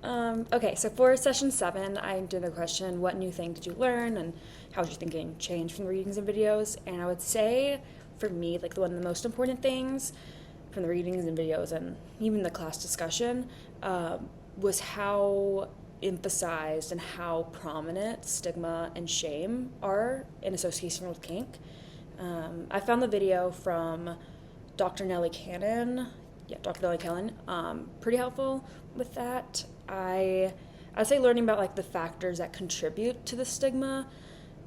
Okay, so for session 7, I did a question, what new thing did you learn and how did your thinking change from the readings and videos? And I would say for me, like one of the most important things from the readings and videos and even the class discussion was how emphasized and how prominent stigma and shame are in association with kink. I found the video from Dr. Nellie Cannon, Dr. Nellie Cannon, pretty helpful with that. I'd say learning about like the factors that contribute to the stigma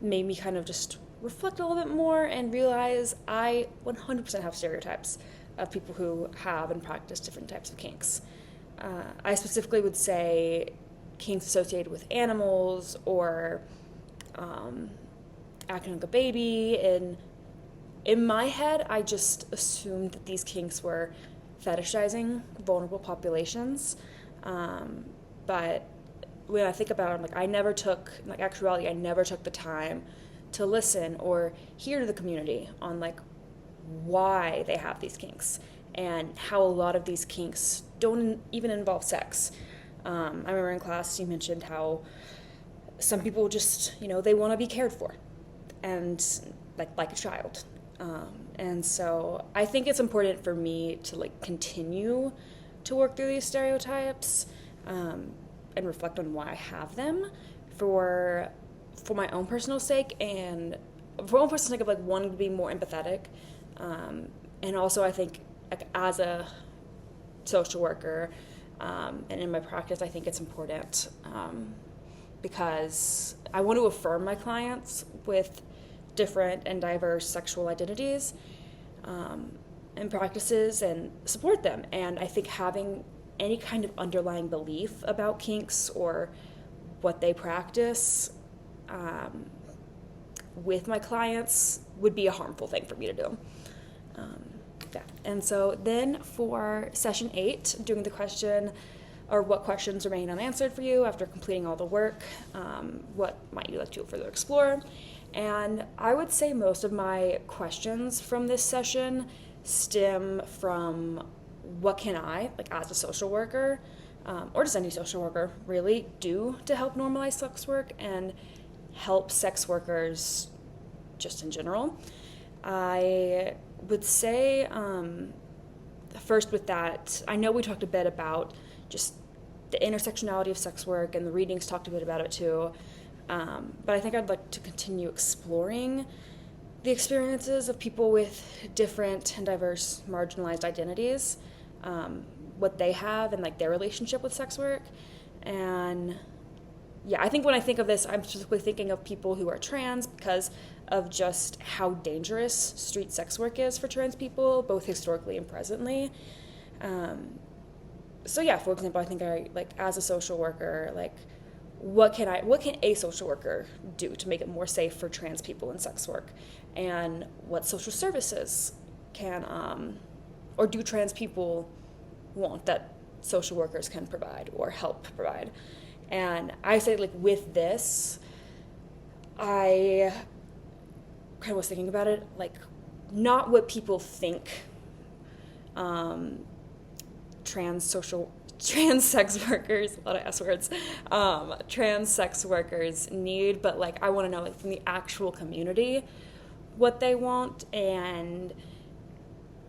made me kind of just reflect a little bit more and realize I 100% have stereotypes of people who have and practice different types of kinks. I specifically would say kinks associated with animals or acting like a baby. And in my head, I just assumed that these kinks were fetishizing vulnerable populations. But when I think about it, I'm like, I never took, like, actuality, I never took the time to listen or hear to the community on, like, why they have these kinks and how a lot of these kinks don't even involve sex. I remember in class you mentioned how some people just, they want to be cared for and like a child. And so I think it's important for me to like continue to work through these stereotypes and reflect on why I have them for my own personal sake and for my own personal sake of like wanting to be more empathetic. And also I think like as a social worker and in my practice, I think it's important because I want to affirm my clients with different and diverse sexual identities and practices and support them. And I think having any kind of underlying belief about kinks or what they practice with my clients would be a harmful thing for me to do. And so then for session 8, doing the question or what questions remain unanswered for you after completing all the work, what might you like to further explore? And I would say most of my questions from this session stem from what can I, like as a social worker, or just any social worker, really do to help normalize sex work and help sex workers just in general. I would say first with that, I know we talked a bit about just the intersectionality of sex work and the readings talked a bit about it too. But I think I'd like to continue exploring the experiences of people with different and diverse marginalized identities, what they have and like their relationship with sex work. And yeah, I think when I think of this, I'm specifically thinking of people who are trans because of just how dangerous street sex work is for trans people, both historically and presently. So yeah, for example, I think I like as a social worker, like what can a social worker do to make it more safe for trans people in sex work, and what social services can or do trans people want that social workers can provide or help provide. And I say like with this, I kind of was thinking about it, like not what people think trans sex workers, a lot of S words, trans sex workers need, but like I want to know like from the actual community what they want and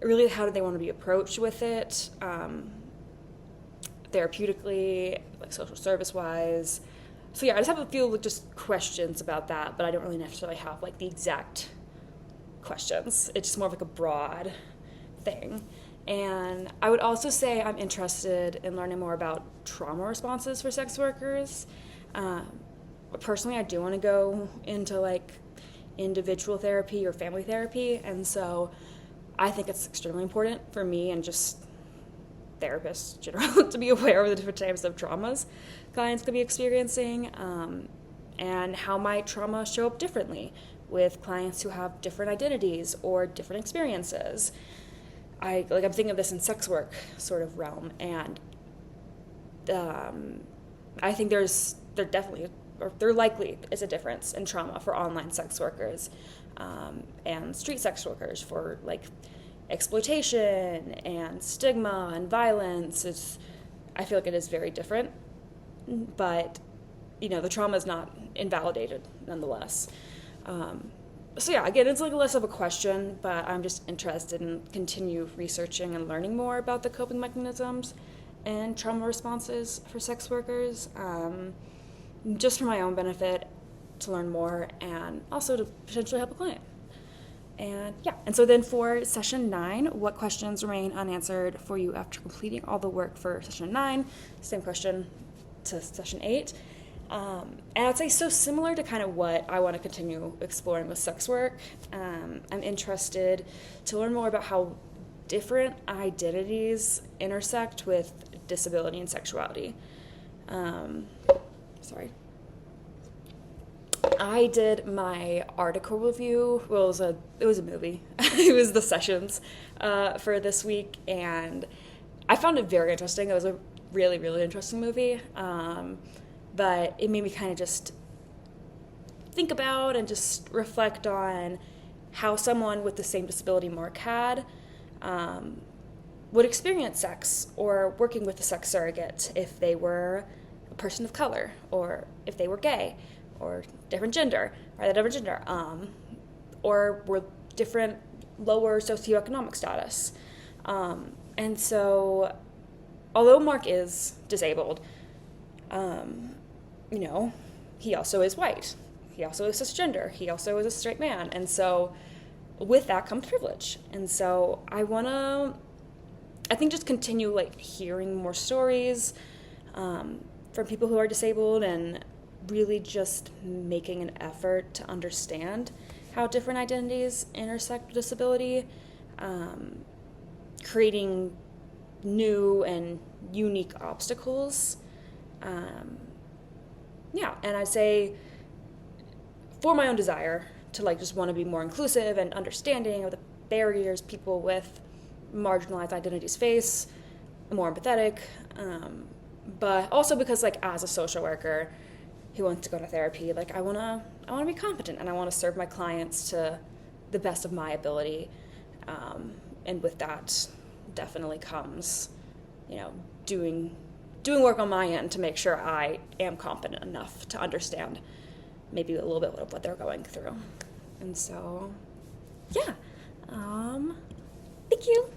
really how do they want to be approached with it, therapeutically, like social service wise. So yeah, I just have a few like just questions about that, but I don't really necessarily have like the exact questions. It's just more of like a broad thing. And I would also say I'm interested in learning more about trauma responses for sex workers. Personally, I do want to go into like individual therapy or family therapy, and so I think it's extremely important for me and just therapists in general to be aware of the different types of traumas clients could be experiencing, and how might trauma show up differently with clients who have different identities or different experiences. I'm thinking of this in sex work sort of realm, and I think there likely is a difference in trauma for online sex workers and street sex workers for like exploitation and stigma and violence. I feel like it is very different. but, the trauma is not invalidated nonetheless. So yeah, again, it's like less of a question, but I'm just interested in continue researching and learning more about the coping mechanisms and trauma responses for sex workers, just for my own benefit, to learn more, and also to potentially help a client. And so then for session 9, what questions remain unanswered for you after completing all the work for session 9? Same question to session 8. And I'd say so similar to kind of what I want to continue exploring with sex work. I'm interested to learn more about how different identities intersect with disability and sexuality. I did my article review. Well, it was a movie. It was the sessions for this week, and I found it very interesting. It was a really, really interesting movie. But it made me kind of just think about and just reflect on how someone with the same disability Mark had would experience sex or working with a sex surrogate if they were a person of color, or if they were gay, or different gender, or were different lower socioeconomic status. And so, although Mark is disabled, he also is white. He also is cisgender. He also is a straight man. And so with that comes privilege. And so I think just continue hearing more stories from people who are disabled, and really just making an effort to understand how different identities intersect with disability, creating new and unique obstacles. And I say, for my own desire to just want to be more inclusive and understanding of the barriers people with marginalized identities face, more empathetic, but also because as a social worker who wants to go to therapy, I want to be competent, and I want to serve my clients to the best of my ability, and with that definitely comes, doing work on my end to make sure I am competent enough to understand maybe a little bit of what they're going through. And so, yeah. Thank you.